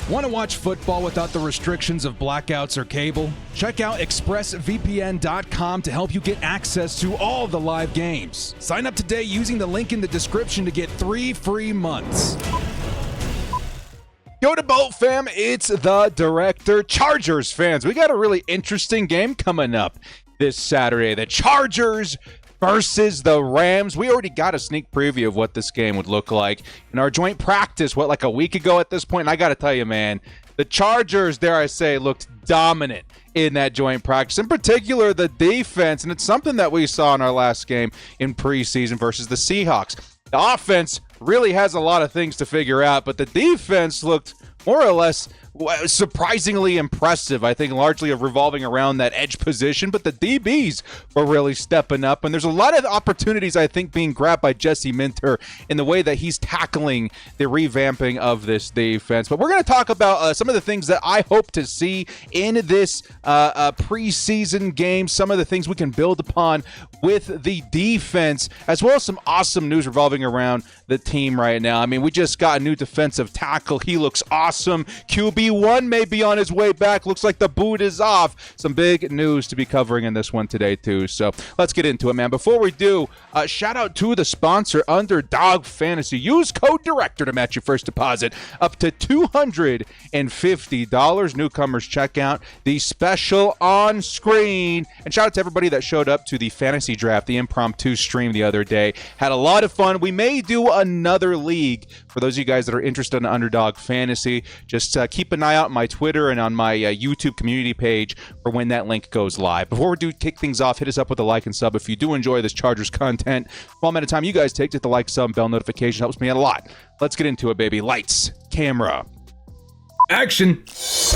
Want to watch football without the restrictions of blackouts or cable? Check out expressvpn.com to help you get access to all the live games. Sign up today using the link in the description to get 3 free months. Go to Boat Fam, it's the director. Chargers fans, we got a really interesting game coming up this Saturday. The Chargers versus the Rams. We already got a sneak preview of what this game would look like in our joint practice, like a week ago at this point. And I got to tell you, man, the Chargers, dare I say, looked dominant in that joint practice, in particular the defense. And it's something that we saw in our last game in preseason versus the Seahawks. The offense really has a lot of things to figure out, but the defense looked more or less surprisingly impressive, I think, largely revolving around that edge position, but the DBs were really stepping up, and there's a lot of opportunities, I think, being grabbed by Jesse Minter in the way that he's tackling the revamping of this defense. But we're going to talk about some of the things that I hope to see in this preseason game, some of the things we can build upon with the defense, as well as some awesome news revolving around the team right now. I mean, we just got a new defensive tackle. He looks awesome. QB1 may be on his way back. Looks like the boot is off. Some big news to be covering in this one today, too. So let's get into it, man. Before we do, shout out to the sponsor, Underdog Fantasy. Use code DIRECTOR to match your first deposit up to $250. Newcomers check out the special on screen. And shout out to everybody that showed up to the fantasy draft, the impromptu stream the other day. Had a lot of fun. We may do another league for those of you guys that are interested in Underdog Fantasy. Just keep an eye out on my Twitter and on my YouTube community page for when that link goes live. Before we do kick things off, hit us up with a like and sub if you do enjoy this Chargers content. Small amount of time you guys take to hit the like, sub, bell notification. Helps me out a lot. Let's get into it, baby. Lights, camera, action. Who's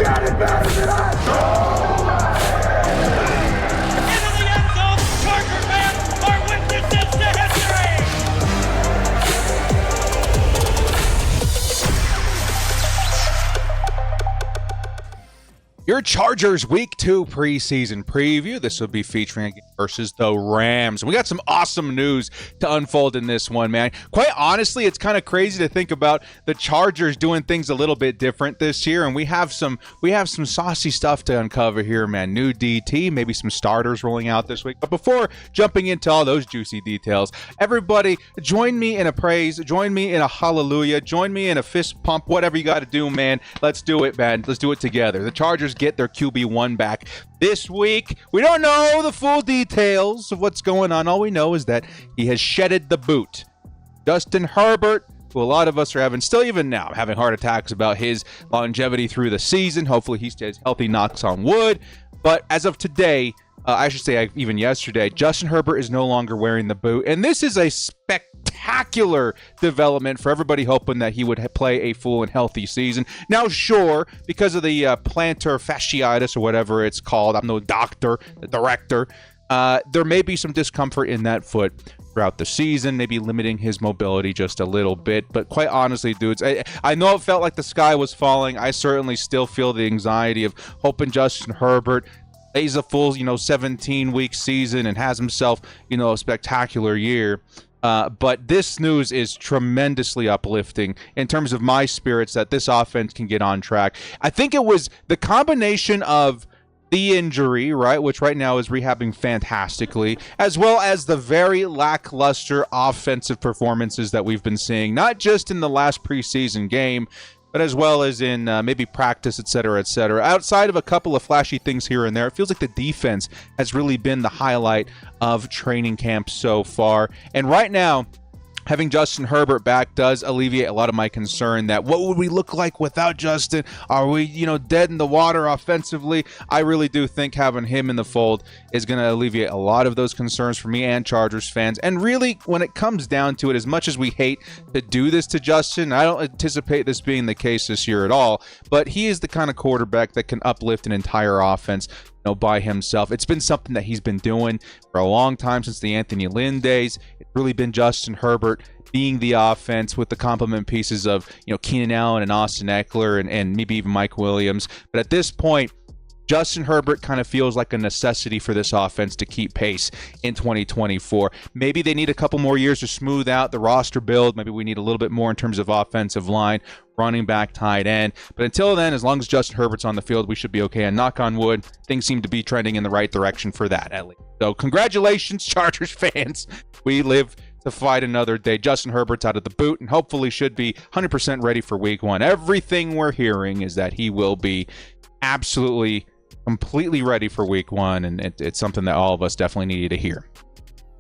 got it better than us? Into the end zone, Charger fans are witnesses to history! Your Chargers Week 2 preseason preview. This will be featuring versus the Rams. We got some awesome news to unfold in this one, man. Quite honestly, it's kind of crazy to think about the Chargers doing things a little bit different this year, and we have some saucy stuff to uncover here, man. New DT, maybe some starters rolling out this week. But before jumping into all those juicy details, everybody join me in a praise, join me in a hallelujah, join me in a fist pump, whatever you got to do, man. Let's do it, man. Let's do it together. The Chargers get their QB1 back this week. We don't know the full details of what's going on. All we know is that he has shedded the boot. Justin Herbert, who a lot of us are still even now, having heart attacks about his longevity through the season. Hopefully he stays healthy, knocks on wood. But as of today, I should say even yesterday, Justin Herbert is no longer wearing the boot. And this is a spectacular development for everybody hoping that he would play a full and healthy season. Now, sure, because of the plantar fasciitis or whatever it's called, I'm no doctor, the director, there may be some discomfort in that foot throughout the season, maybe limiting his mobility just a little bit. But quite honestly, dudes, I know it felt like the sky was falling. I certainly still feel the anxiety of hoping Justin Herbert plays a full, 17-week season and has himself, a spectacular year. But this news is tremendously uplifting in terms of my spirits that this offense can get on track. I think it was the combination of the injury, right, which right now is rehabbing fantastically, as well as the very lackluster offensive performances that we've been seeing, not just in the last preseason game, but as well as in maybe practice, et cetera, et cetera. Outside of a couple of flashy things here and there, it feels like the defense has really been the highlight of training camp so far. And right now, having Justin Herbert back does alleviate a lot of my concern that what would we look like without Justin? Are we, dead in the water offensively? I really do think having him in the fold is going to alleviate a lot of those concerns for me and Chargers fans. And really, when it comes down to it, as much as we hate to do this to Justin, I don't anticipate this being the case this year at all, but he is the kind of quarterback that can uplift an entire offense by himself. It's been something that he's been doing for a long time, since the Anthony Lynn days. It's really been Justin Herbert being the offense with the complement pieces of, Keenan Allen and Austin Eckler and maybe even Mike Williams. But at this point, Justin Herbert kind of feels like a necessity for this offense to keep pace in 2024. Maybe they need a couple more years to smooth out the roster build. Maybe we need a little bit more in terms of offensive line, running back, tight end. But until then, as long as Justin Herbert's on the field, we should be okay. And knock on wood, things seem to be trending in the right direction for that, at least. So congratulations, Chargers fans. We live to fight another day. Justin Herbert's out of the boot and hopefully should be 100% ready for week 1. Everything we're hearing is that he will be absolutely completely ready for week 1, and it's something that all of us definitely needed to hear.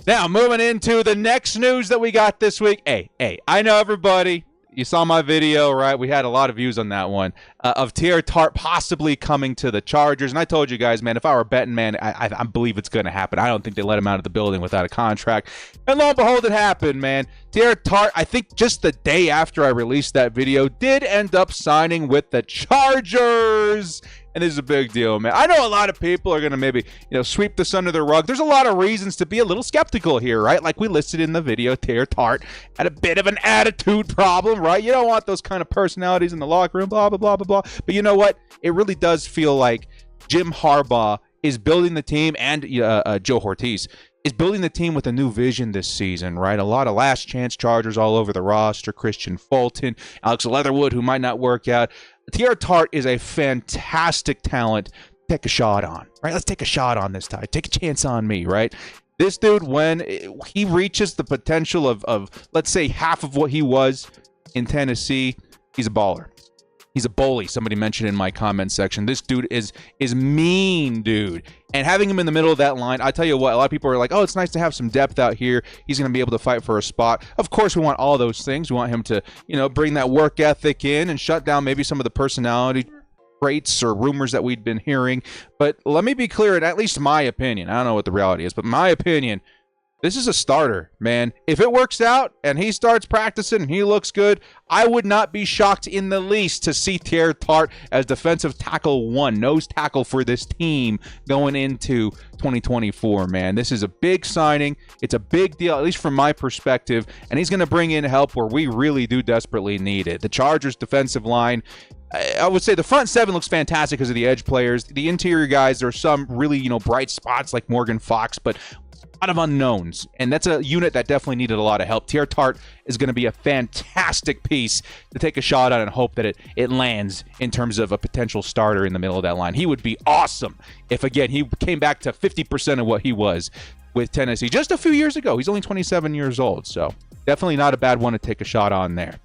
Now, moving into the next news that we got this week. Hey, I know everybody. You saw my video, right? We had a lot of views on that one of Taar Tartt possibly coming to the Chargers. And I told you guys, man, if I were a betting man, I believe it's going to happen. I don't think they let him out of the building without a contract. And lo and behold, it happened, man. Taar Tartt, I think just the day after I released that video, did end up signing with the Chargers. And this is a big deal, man. I know a lot of people are going to maybe, sweep this under the rug. There's a lot of reasons to be a little skeptical here, right? Like we listed in the video, Taar Tartt had a bit of an attitude problem, right? You don't want those kind of personalities in the locker room, blah, blah, blah, blah, blah. But you know what? It really does feel like Jim Harbaugh is building the team, and Joe Ortiz is building the team with a new vision this season, right? A lot of last chance Chargers all over the roster. Christian Fulton, Alex Leatherwood, who might not work out. Taar Tartt is a fantastic talent. Take a shot on, right? Let's take a shot on this time. Take a chance on me, right? This dude, when he reaches the potential of let's say half of what he was in Tennessee, he's a baller. He's a bully. Somebody mentioned in my comment section. This dude is mean, dude. And having him in the middle of that line, I tell you what, a lot of people are like, oh, it's nice to have some depth out here. He's going to be able to fight for a spot. Of course, we want all those things. We want him to, bring that work ethic in and shut down maybe some of the personality traits or rumors that we'd been hearing. But let me be clear, in at least my opinion, I don't know what the reality is, but my opinion, this is a starter, man. If it works out and he starts practicing and he looks good, I would not be shocked in the least to see Taar Tartt as defensive tackle 1, nose tackle for this team going into 2024, man. This is a big signing. It's a big deal, at least from my perspective, and he's going to bring in help where we really do desperately need it. The Chargers defensive line, I would say the front 7 looks fantastic because of the edge players. The interior guys, there are some really, bright spots like Morgan Fox, but lot of unknowns, and that's a unit that definitely needed a lot of help. Taar Tartt is going to be a fantastic piece to take a shot at and hope that it lands in terms of a potential starter in the middle of that line. He would be awesome if, again, he came back to 50% of what he was with Tennessee just a few years ago. He's only 27 years old, so definitely not a bad one to take a shot on there.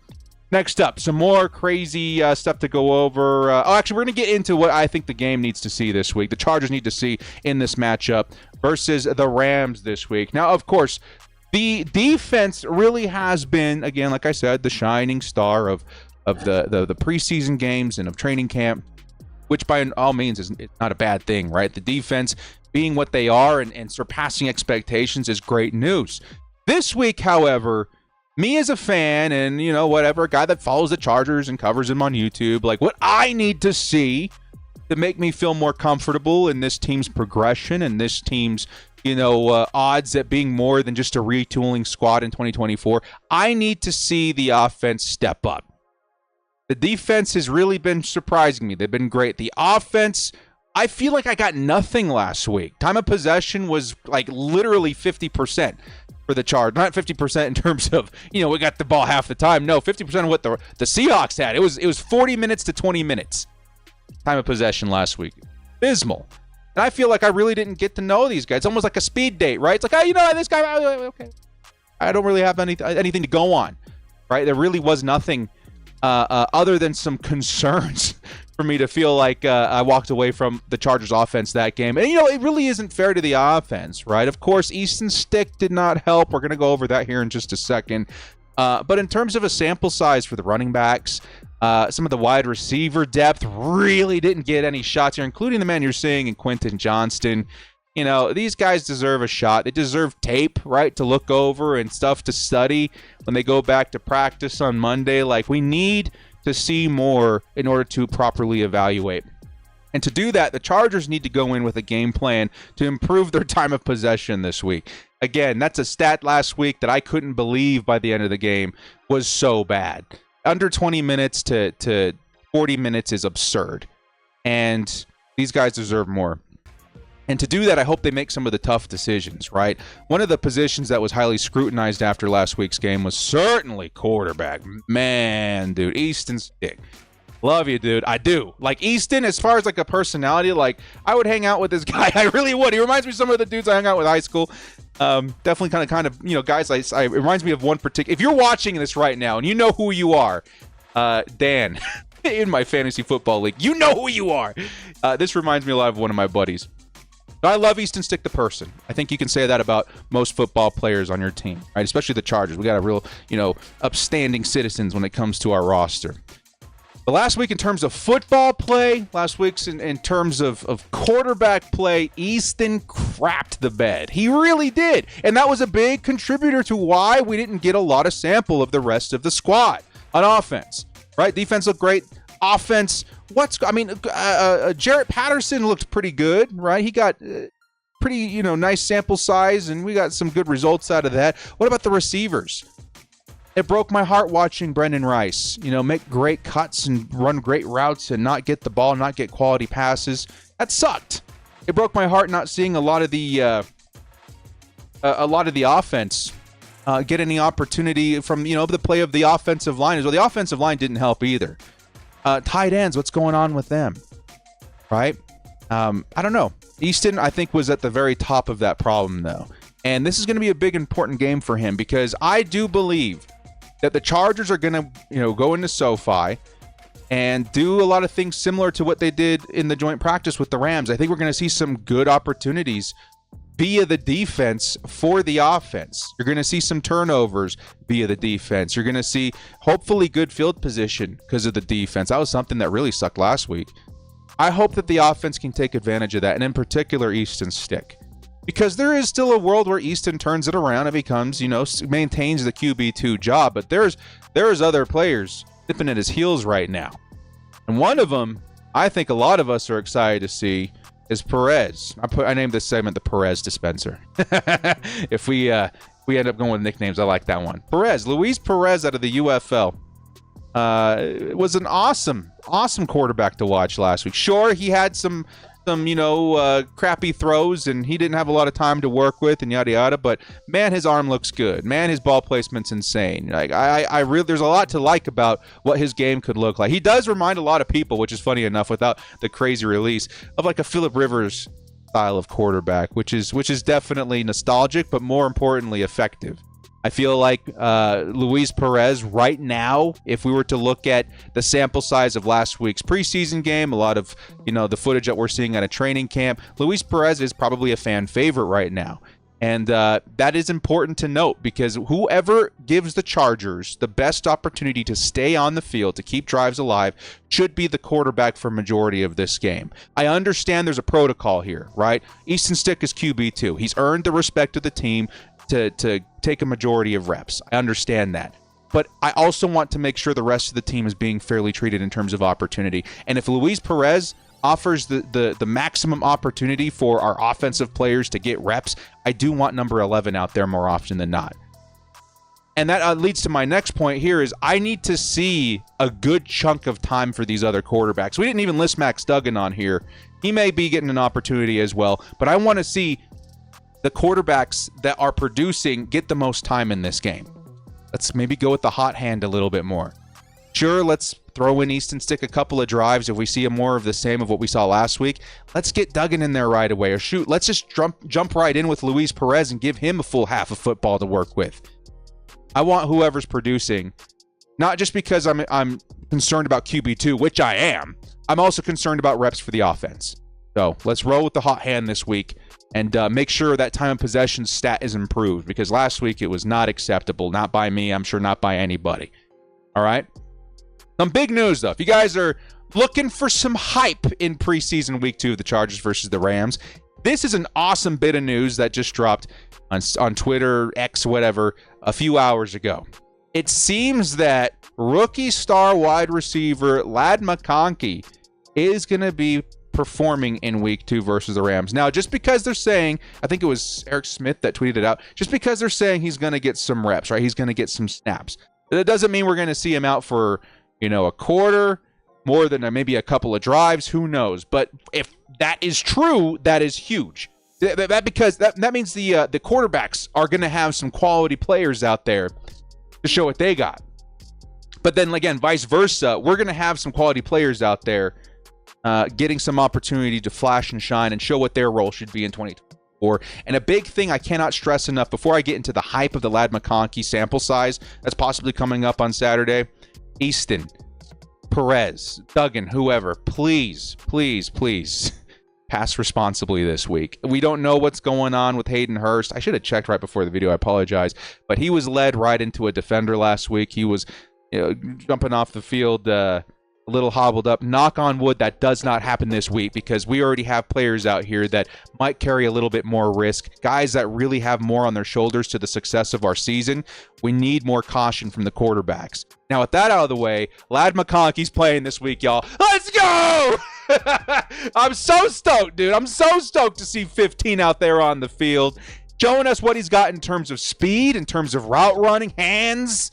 Next up, some more crazy stuff to go over. Actually, we're going to get into what I think the game needs to see this week. The Chargers need to see in this matchup versus the Rams this week. Now, of course, the defense really has been, again, like I said, the shining star of the preseason games and of training camp, which by all means is not a bad thing, right? The defense being what they are and surpassing expectations is great news. This week, however, me as a fan and, whatever, a guy that follows the Chargers and covers them on YouTube, like what I need to see to make me feel more comfortable in this team's progression and this team's, odds at being more than just a retooling squad in 2024, I need to see the offense step up. The defense has really been surprising me. They've been great. The offense, I feel like I got nothing last week. Time of possession was like literally 50%. For the Chargers, not 50% in terms of, we got the ball half the time. No, 50% of what the Seahawks had. It was 40 minutes to 20 minutes time of possession last week. Abysmal. And I feel like I really didn't get to know these guys. It's almost like a speed date, right? It's like, this guy, okay. I don't really have anything to go on, right? There really was nothing other than some concerns for me to feel like I walked away from the Chargers offense that game. And, it really isn't fair to the offense, right? Of course, Easton Stick did not help. We're going to go over that here in just a second. But in terms of a sample size for the running backs, some of the wide receiver depth really didn't get any shots here, including the man you're seeing in Quentin Johnston. These guys deserve a shot. They deserve tape, right, to look over and stuff to study when they go back to practice on Monday. Like, we need to see more in order to properly evaluate. And to do that, the Chargers need to go in with a game plan to improve their time of possession this week. Again, that's a stat last week that I couldn't believe by the end of the game was so bad. Under 20 minutes to 40 minutes is absurd. And These guys deserve more. And to do that, I hope they make some of the tough decisions, right? One of the positions that was highly scrutinized after last week's game was certainly quarterback. Man, dude, Easton Stick. Love you, dude. I do. Like, Easton, as far as, like, a personality, like, I would hang out with this guy. I really would. He reminds me of some of the dudes I hung out with in high school. Definitely kind of, you know, guys, it reminds me of one particular. If you're watching this right now and you know who you are, Dan, in my fantasy football league, you know who you are. This reminds me a lot of one of my buddies. But I love Easton Stick the person. I think you can say that about most football players on your team, right? Especially the Chargers. We got a real, you know, upstanding citizens when it comes to our roster. But last week in terms of football play, last week's in terms of quarterback play, Easton crapped the bed. He really did. And that was a big contributor to why we didn't get a lot of sample of the rest of the squad on offense, right? Defense looked great. Offense, Jarrett Patterson looked pretty good, right? He got pretty, you know, nice sample size, and we got some good results out of that. What about the receivers? It broke my heart watching Brendan Rice, you know, make great cuts and run great routes and not get the ball, not get quality passes. That sucked. It broke my heart not seeing a lot of the offense get any opportunity from, you know, the play of the offensive line as well. The offensive line didn't help either. Tight ends, what's going on with them, right? I don't know. Easton, I think, was at the very top of that problem, though. And this is going to be a big, important game for him because I do believe that the Chargers are going to, you know, go into SoFi and do a lot of things similar to what they did in the joint practice with the Rams. I think we're going to see some good opportunities via the defense for the offense. You're going to see some turnovers via the defense. You're going to see hopefully good field position because of the defense. That was something that really sucked last week. I hope that the offense can take advantage of that, and in particular, Easton Stick. Because there is still a world where Easton turns it around and becomes, you know, maintains the QB2 job, but there's other players nipping at his heels right now. And one of them, I think a lot of us are excited to see, is Perez. I named this segment the Perez dispenser. If we end up going with nicknames, I like that one. Perez, Luis Perez out of the UFL. Was an awesome quarterback to watch last week. Sure, he had some crappy throws, and he didn't have a lot of time to work with, and yada yada. But man, his arm looks good. Man, his ball placement's insane. Like I really, there's a lot to like about what his game could look like. He does remind a lot of people, which is funny enough, without the crazy release, of like a Phillip Rivers style of quarterback, which is definitely nostalgic, but more importantly, effective. I feel like Luis Perez right now, if we were to look at the sample size of last week's preseason game, a lot of, you know, the footage that we're seeing at a training camp, Luis Perez is probably a fan favorite right now. And that is important to note because whoever gives the Chargers the best opportunity to stay on the field, to keep drives alive, should be the quarterback for majority of this game. I understand there's a protocol here, right? Easton Stick is QB2. He's earned the respect of the team to take a majority of reps. I understand that. But I also want to make sure the rest of the team is being fairly treated in terms of opportunity. And if Luis Perez offers the maximum opportunity for our offensive players to get reps, I do want number 11 out there more often than not. And that leads to my next point here is I need to see a good chunk of time for these other quarterbacks. We didn't even list Max Duggan on here. He may be getting an opportunity as well, but I want to see the quarterbacks that are producing get the most time in this game. Let's maybe go with the hot hand a little bit more. Sure, let's throw in Easton Stick a couple of drives if we see more of the same of what we saw last week. Let's get Duggan in there right away. Or shoot, let's just jump right in with Luis Perez and give him a full half of football to work with. I want whoever's producing, not just because I'm concerned about QB2, which I am. I'm also concerned about reps for the offense. So let's roll with the hot hand this week and make sure that time of possession stat is improved because last week it was not acceptable. Not by me. I'm sure not by anybody. All right. Some big news, though. If you guys are looking for some hype in preseason week 2 of the Chargers versus the Rams, this is an awesome bit of news that just dropped on Twitter, X, whatever, a few hours ago. It seems that rookie star wide receiver Ladd McConkey is going to be performing in week 2 versus the Rams. Now, just because they're saying, I think it was Eric Smith that tweeted it out, just because they're saying he's going to get some reps, right? He's going to get some snaps. That doesn't mean we're going to see him out for, a quarter, more than maybe a couple of drives. Who knows? But if that is true, that is huge. Because that means the quarterbacks are going to have some quality players out there to show what they got. But then again, vice versa, we're going to have some quality players out there getting some opportunity to flash and shine and show what their role should be in 2024. And a big thing I cannot stress enough before I get into the hype of the Ladd McConkey sample size that's possibly coming up on Saturday, Easton, Perez, Duggan, whoever, please pass responsibly this week. We don't know what's going on with Hayden Hurst. I should have checked right before the video. I apologize. But he was led right into a defender last week. He was jumping off the field a little hobbled up. Knock on wood, that does not happen this week because we already have players out here that might carry a little bit more risk. Guys that really have more on their shoulders to the success of our season. We need more caution from the quarterbacks. Now, with that out of the way, Ladd McConkey's playing this week, y'all. Let's go! I'm so stoked, dude. I'm so stoked to see 15 out there on the field, showing us what he's got in terms of speed, in terms of route running, hands.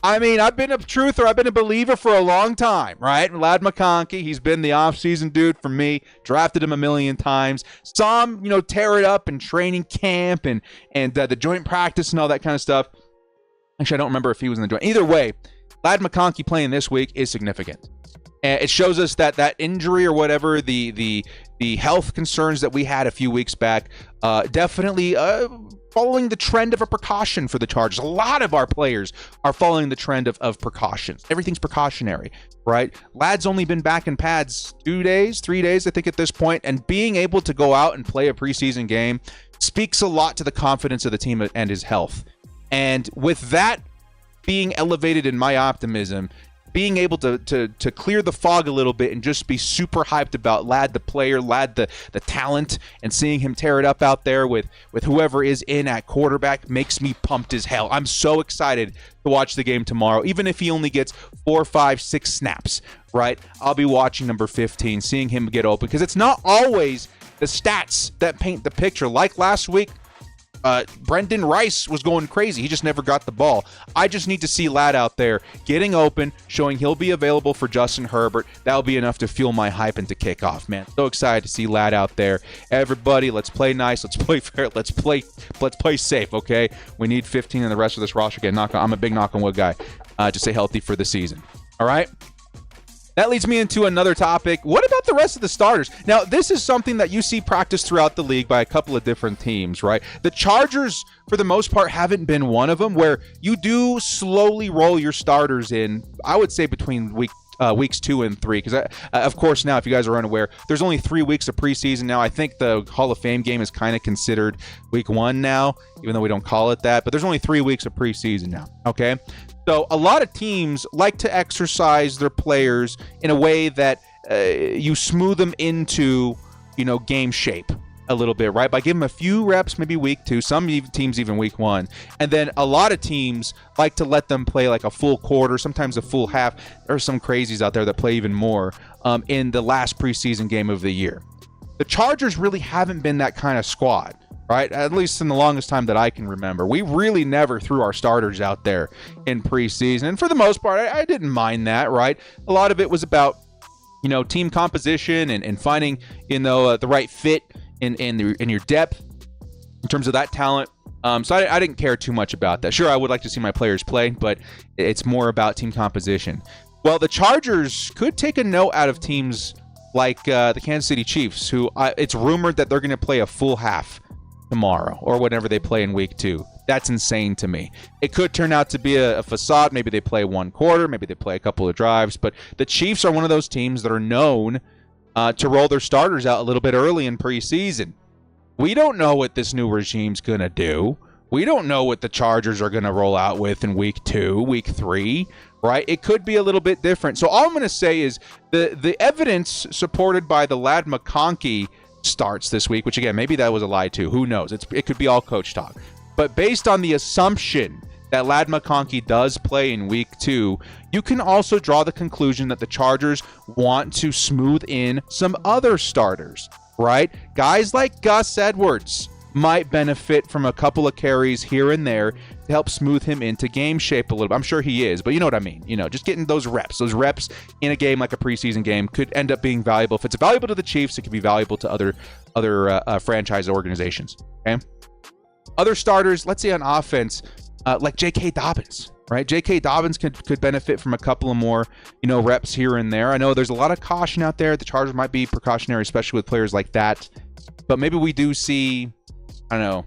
I mean, I've been a truther. I've been a believer for a long time, right? Ladd McConkey, he's been the offseason dude for me. Drafted him a million times. Saw him, tear it up in training camp and the joint practice and all that kind of stuff. Actually, I don't remember if he was in the joint. Either way, Ladd McConkey playing this week is significant. And it shows us that injury or whatever, the health concerns that we had a few weeks back, definitely following the trend of a precaution for the Chargers. A lot of our players are following the trend of precautions. Everything's precautionary, right? Ladd's only been back in pads 2 days, 3 days, I think, at this point, and being able to go out and play a preseason game speaks a lot to the confidence of the team and his health. And with that being elevated in my optimism, being able to clear the fog a little bit and just be super hyped about Ladd the player, Ladd the talent, and seeing him tear it up out there with whoever is in at quarterback makes me pumped as hell. I'm so excited to watch the game tomorrow, even if he only gets 4, 5, 6 snaps, right? I'll be watching number 15, seeing him get open, because it's not always the stats that paint the picture. Like last week, Brendan Rice was going crazy. He just never got the ball. I just need to see Ladd out there getting open, showing he'll be available for Justin Herbert. That'll be enough to fuel my hype into kickoff, man. So excited to see Ladd out there. Everybody, let's play nice. Let's play fair. Let's play safe, okay? We need 15 in the rest of this roster. Again, I'm a big knock on wood guy. To stay healthy for the season. All right? That leads me into another topic. What about the rest of the starters? Now, this is something that you see practiced throughout the league by a couple of different teams, right? The Chargers, for the most part, haven't been one of them, where you do slowly roll your starters in, I would say, between weeks 2 and 3, because of course now, if you guys are unaware, there's only 3 weeks of preseason now. I think the Hall of Fame game is kind of considered week 1 now, even though we don't call it that, but there's only 3 weeks of preseason now, okay? So a lot of teams like to exercise their players in a way that you smooth them into, game shape a little bit, right? By giving them a few reps, maybe week 2, some teams even week 1. And then a lot of teams like to let them play like a full quarter, sometimes a full half. There are some crazies out there that play even more in the last preseason game of the year. The Chargers really haven't been that kind of squad, right? At least in the longest time that I can remember. We really never threw our starters out there in preseason. And for the most part, I didn't mind that, right? A lot of it was about, team composition and finding, the right fit in your depth in terms of that talent. So I didn't care too much about that. Sure, I would like to see my players play, but it's more about team composition. Well, the Chargers could take a note out of teams like the Kansas City Chiefs, who it's rumored that they're going to play a full half tomorrow or whenever they play in week 2. That's insane to me. It could turn out to be a facade. Maybe they play 1 quarter, maybe they play a couple of drives, but the Chiefs are one of those teams that are known to roll their starters out a little bit early in preseason. We don't know what this new regime's going to do. We don't know what the Chargers are going to roll out with in week 2, week 3, right? It could be a little bit different. So all I'm going to say is the evidence supported by the Ladd McConkey starts this week, which again, maybe that was a lie too. Who knows? It could be all coach talk. But based on the assumption that Ladd McConkey does play in week 2, you can also draw the conclusion that the Chargers want to smooth in some other starters, right? Guys like Gus Edwards, might benefit from a couple of carries here and there to help smooth him into game shape a little bit. I'm sure he is, but you know what I mean. Just getting those reps in a game like a preseason game could end up being valuable. If it's valuable to the Chiefs, it could be valuable to other franchise organizations. Okay. Other starters, let's say on offense, like J.K. Dobbins, right? J.K. Dobbins could benefit from a couple of more, reps here and there. I know there's a lot of caution out there. The Chargers might be precautionary, especially with players like that. But maybe we do see, I don't know,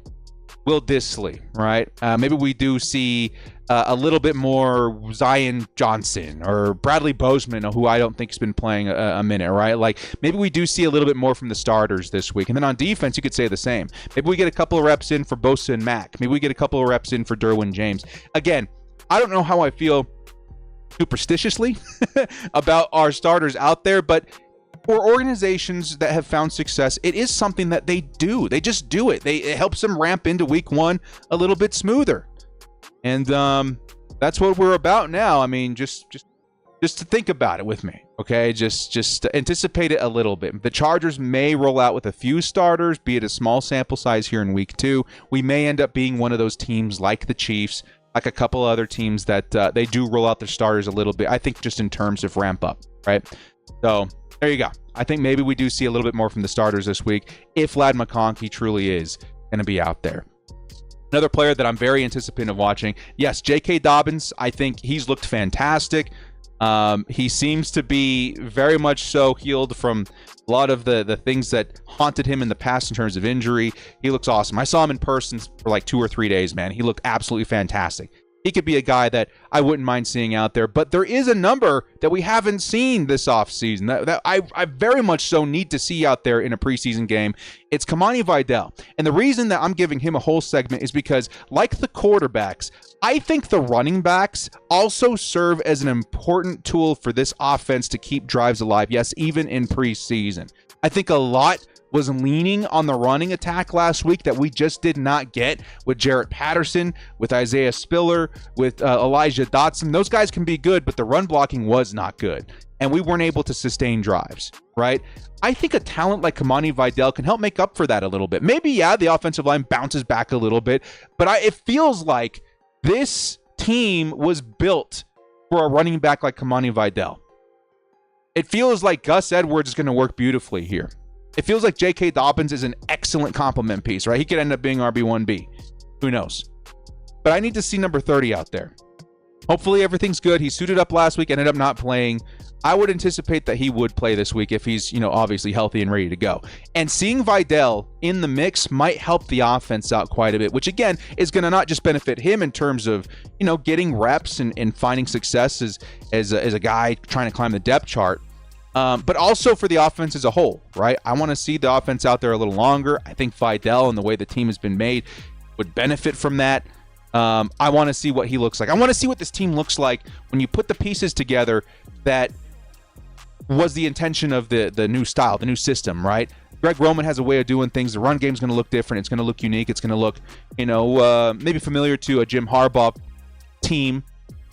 Will Dissly, right? Maybe we do see a little bit more Zion Johnson or Bradley Bozeman, who I don't think has been playing a minute, right? Like maybe we do see a little bit more from the starters this week. And then on defense, you could say the same. Maybe we get a couple of reps in for Bosa and Mack. Maybe we get a couple of reps in for Derwin James. Again, I don't know how I feel superstitiously about our starters out there, but for organizations that have found success, it is something that they do. They just do it. It helps them ramp into week one a little bit smoother. And that's what we're about now. I mean, just to think about it with me, okay? Just anticipate it a little bit. The Chargers may roll out with a few starters, be it a small sample size here in week 2. We may end up being one of those teams like the Chiefs, like a couple other teams that they do roll out their starters a little bit. I think just in terms of ramp up, right? So there you go. I think maybe we do see a little bit more from the starters this week if Ladd McConkey truly is going to be out there. Another player that I'm very anticipating of watching, yes, J.K. Dobbins. I think he's looked fantastic. He seems to be very much so healed from a lot of the things that haunted him in the past in terms of injury. He looks awesome. I saw him in person for like 2 or 3 days, man. He looked absolutely fantastic. He could be a guy that I wouldn't mind seeing out there, but there is a number that we haven't seen this offseason that I very much so need to see out there in a preseason game. It's Makoni Vidal. And the reason that I'm giving him a whole segment is because, like the quarterbacks, I think the running backs also serve as an important tool for this offense to keep drives alive. Yes, even in preseason. I think a lot was leaning on the running attack last week that we just did not get with Jarrett Patterson, with Isaiah Spiller, with Elijah Dotson. Those guys can be good, but the run blocking was not good. And we weren't able to sustain drives, right? I think a talent like Makoni Vidal can help make up for that a little bit. Maybe, yeah, the offensive line bounces back a little bit, but it feels like this team was built for a running back like Makoni Vidal. It feels like Gus Edwards is going to work beautifully here. It feels like J.K. Dobbins is an excellent complement piece, right? He could end up being RB1B. Who knows? But I need to see number 30 out there. Hopefully everything's good. He suited up last week, ended up not playing. I would anticipate that he would play this week if he's, obviously healthy and ready to go. And seeing Vidal in the mix might help the offense out quite a bit, which again is going to not just benefit him in terms of, getting reps and finding success as a guy trying to climb the depth chart. But also for the offense as a whole, right? I want to see the offense out there a little longer. I think Vidal and the way the team has been made would benefit from that. I want to see what he looks like. I want to see what this team looks like when you put the pieces together that was the intention of the new style, the new system, right? Greg Roman has a way of doing things. The run game's going to look different. It's going to look unique. It's going to look, maybe familiar to a Jim Harbaugh team,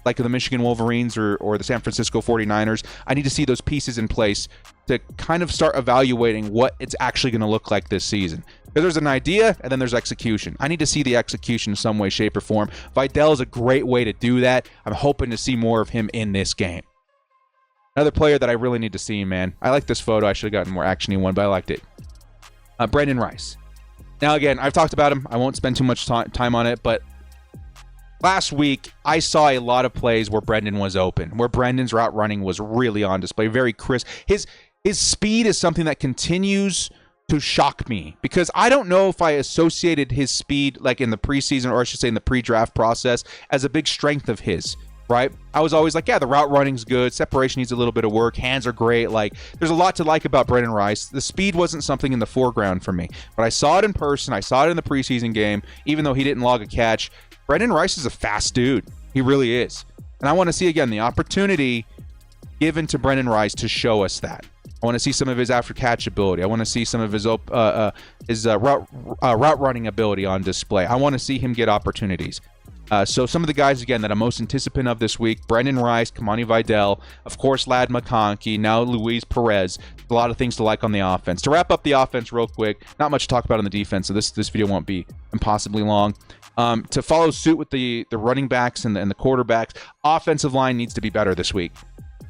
like the Michigan Wolverines or the San Francisco 49ers. I need to see those pieces in place to kind of start evaluating what it's actually going to look like this season. Because there's an idea, and then there's execution. I need to see the execution in some way, shape, or form. Vidal is a great way to do that. I'm hoping to see more of him in this game. Another player that I really need to see, man. I like this photo. I should have gotten more action-y one, but I liked it. Brandon Rice. Now, again, I've talked about him. I won't spend too much time on it, but last week, I saw a lot of plays where Brendan was open, where Brendan's route running was really on display, very crisp. His speed is something that continues to shock me because I don't know if I associated his speed, like in the preseason, or I should say in the pre-draft process, as a big strength of his, right? I was always like, yeah, the route running's good. Separation needs a little bit of work. Hands are great. Like, there's a lot to like about Brendan Rice. The speed wasn't something in the foreground for me, but I saw it in person. I saw it in the preseason game, even though he didn't log a catch. Brendan Rice is a fast dude. He really is. And I want to see, again, the opportunity given to Brendan Rice to show us that. I want to see some of his after-catch ability. I want to see some of his route running ability on display. I want to see him get opportunities. So some of the guys, again, that I'm most anticipant of this week, Brendan Rice, Kamani Vidal, of course, Ladd McConkey, now Luis Perez. A lot of things to like on the offense. To wrap up the offense real quick, not much to talk about on the defense, so this video won't be impossibly long. To follow suit with the running backs and the quarterbacks, offensive line needs to be better this week.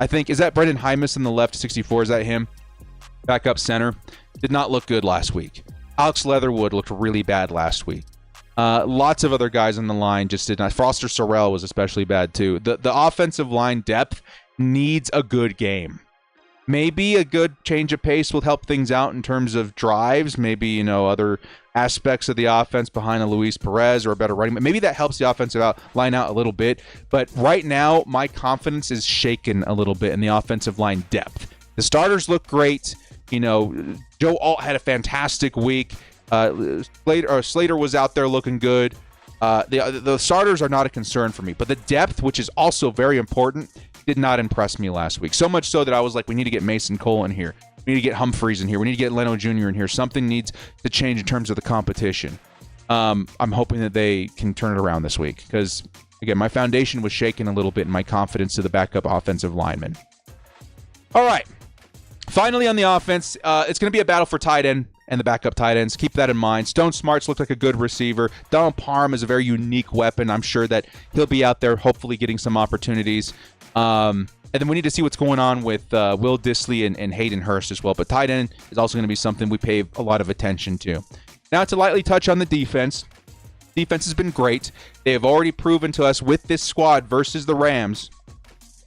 I think, is that Brendan Hymus in the left 64? Is that him? Backup center. Did not look good last week. Alex Leatherwood looked really bad last week. Lots of other guys on the line just did not. Foster Sorrell was especially bad too. The offensive line depth needs a good game. Maybe a good change of pace will help things out in terms of drives. Maybe, other aspects of the offense behind a Luis Perez or a better running. Maybe that helps the offensive line out a little bit. But right now, my confidence is shaken a little bit in the offensive line depth. The starters look great. Joe Alt had a fantastic week. Slater was out there looking good. The starters are not a concern for me, but the depth, which is also very important, did not impress me last week. So much so that I was like, we need to get Mason Cole in here. We need to get Humphreys in here. We need to get Leno Jr. in here. Something needs to change in terms of the competition. I'm hoping that they can turn it around this week because, again, my foundation was shaken a little bit in my confidence to the backup offensive lineman. All right. Finally on the offense, it's going to be a battle for tight end and the backup tight ends. Keep that in mind. Stone Smarts looked like a good receiver. Donald Parham is a very unique weapon. I'm sure that he'll be out there hopefully getting some opportunities. And then we need to see what's going on with Will Dissly and Hayden Hurst as well. But tight end is also going to be something we pay a lot of attention to. Now to lightly touch on the defense. Defense has been great. They have already proven to us with this squad versus the Rams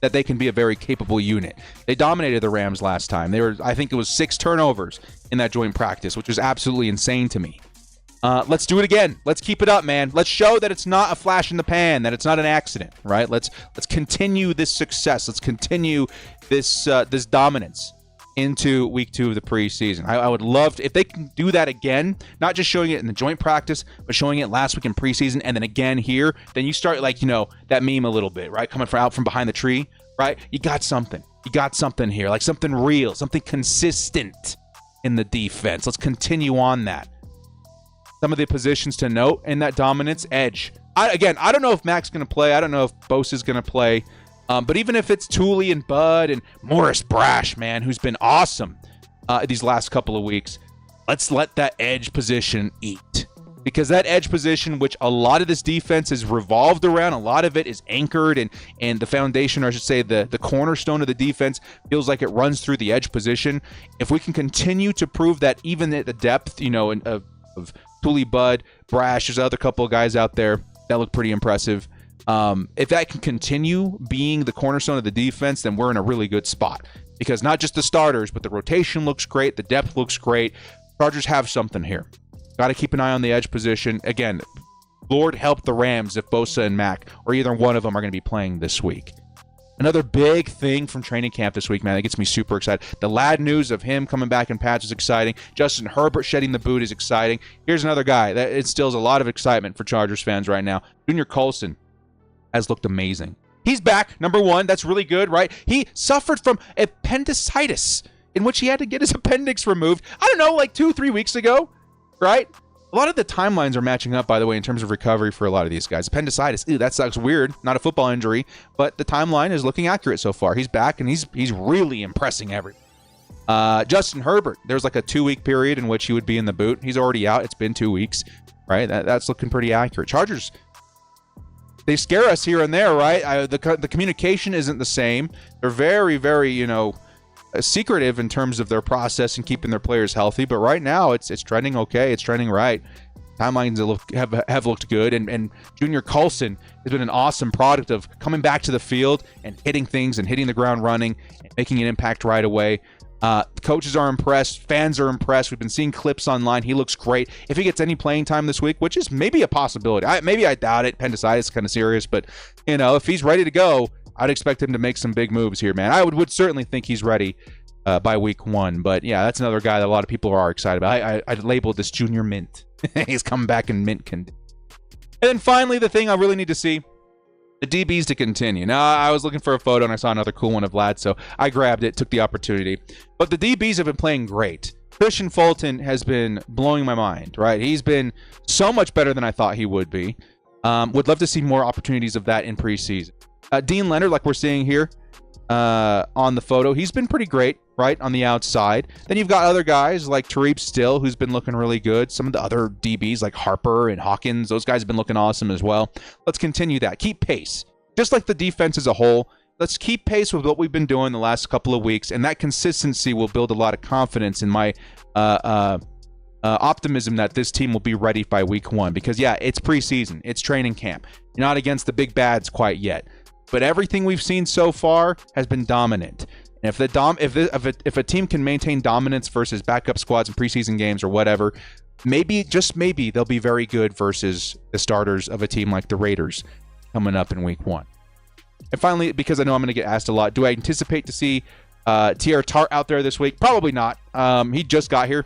that they can be a very capable unit. They dominated the Rams last time. I think it was 6 turnovers in that joint practice, which was absolutely insane to me. Let's do it again. Let's keep it up, man. Let's show that it's not a flash in the pan, that it's not an accident, right? Let's continue this success. Let's continue this dominance into week 2 of the preseason. I would love to, if they can do that again, not just showing it in the joint practice, but showing it last week in preseason and then again here, then you start that meme a little bit, right? Coming out from behind the tree, right? You got something. You got something here, like something real, something consistent in the defense. Let's continue on that. Some of the positions to note in that dominance, edge. I don't know if Mac's going to play. I don't know if Bosa's going to play. But even if it's Tooley and Bud and Morris Brash, man, who's been awesome these last couple of weeks, let's let that edge position eat. Because that edge position, which a lot of this defense is revolved around, a lot of it is anchored, and the foundation, or I should say the cornerstone of the defense, feels like it runs through the edge position. If we can continue to prove that even at the depth, of Tooley, Bud, Brash, there's another couple of guys out there that look pretty impressive. If that can continue being the cornerstone of the defense, then we're in a really good spot. Because not just the starters, but the rotation looks great. The depth looks great. Chargers have something here. Got to keep an eye on the edge position. Again, Lord help the Rams if Bosa and Mac, or either one of them, are going to be playing this week. Another big thing from training camp this week, man, that gets me super excited. The Ladd news of him coming back in patch is exciting. Justin Herbert shedding the boot is exciting. Here's another guy that instills a lot of excitement for Chargers fans right now. Junior Coulson has looked amazing. He's back, number one. That's really good, right? He suffered from appendicitis, in which he had to get his appendix removed, 2-3 weeks ago, right? A lot of the timelines are matching up, by the way, in terms of recovery for a lot of these guys. Appendicitis, that sucks weird. Not a football injury, but the timeline is looking accurate so far. He's back, and he's really impressing everyone. Justin Herbert, there's like a 2-week period in which he would be in the boot. He's already out. It's been 2 weeks, right? That's looking pretty accurate. Chargers, they scare us here and there, right? The communication isn't the same. They're very, very, secretive in terms of their process and keeping their players healthy. But right now, it's trending okay. It's trending right. Timelines have looked good. And Junior Coulson has been an awesome product of coming back to the field and hitting things and hitting the ground running and making an impact right away. Coaches are impressed. Fans are impressed. We've been seeing clips online. He looks great. If he gets any playing time this week, which is maybe a possibility. Maybe I doubt it. Appendicitis is kind of serious. But, if he's ready to go, I'd expect him to make some big moves here, man. I would certainly think he's ready by week 1. But, yeah, that's another guy that a lot of people are excited about. I labeled this Junior Mint. He's coming back in mint condition. And then finally, the thing I really need to see, the DBs to continue. Now, I was looking for a photo, and I saw another cool one of Ladd, so I grabbed it, took the opportunity. But the DBs have been playing great. Christian Fulton has been blowing my mind, right? He's been so much better than I thought he would be. Would love to see more opportunities of that in preseason. Dean Leonard, like we're seeing here on the photo, he's been pretty great, right, on the outside. Then you've got other guys like Tariq Still, who's been looking really good. Some of the other DBs like Harper and Hawkins, those guys have been looking awesome as well. Let's continue that. Keep pace. Just like the defense as a whole, let's keep pace with what we've been doing the last couple of weeks, and that consistency will build a lot of confidence in my optimism that this team will be ready by week 1. Because, yeah, it's preseason. It's training camp. You're not against the big bads quite yet. But everything we've seen so far has been dominant. And if a team can maintain dominance versus backup squads in preseason games or whatever, maybe, just maybe, they'll be very good versus the starters of a team like the Raiders coming up in week 1. And finally, because I know I'm going to get asked a lot, do I anticipate to see Taar Tartt out there this week? Probably not. He just got here.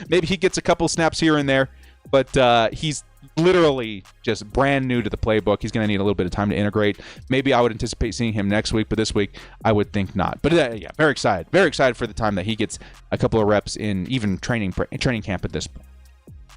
Maybe he gets a couple snaps here and there, but he's literally just brand new to the playbook. He's going to need a little bit of time to integrate. Maybe I would anticipate seeing him next week, but this week I would think not. But yeah, very excited for the time that he gets a couple of reps in even training camp at this point.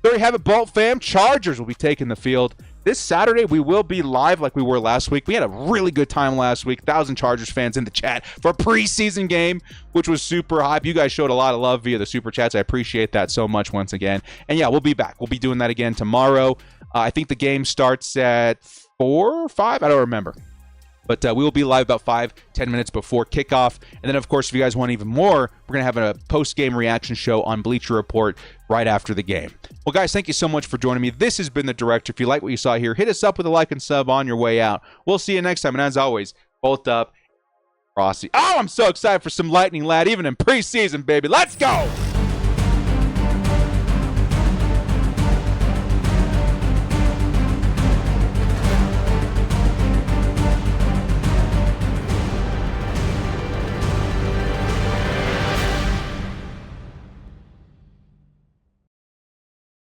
There you have it, Bolt fam. Chargers will be taking the field this Saturday. We will be live like we were last week. We had a really good time last week. 1,000 Chargers fans in the chat for a preseason game, which was super hype. You guys showed a lot of love via the super chats. I appreciate that so much once again. And yeah, we'll be back. We'll be doing that again tomorrow. I think the game starts at 4 or 5. I don't remember. But we will be live about 5-10 minutes before kickoff. And then, of course, if you guys want even more, we're going to have a post-game reaction show on Bleacher Report right after the game. Well, guys, thank you so much for joining me. This has been The Director. If you like what you saw here, hit us up with a like and sub on your way out. We'll see you next time. And as always, bolt up, Rossi. Oh, I'm so excited for some lightning, Ladd, even in preseason, baby. Let's go!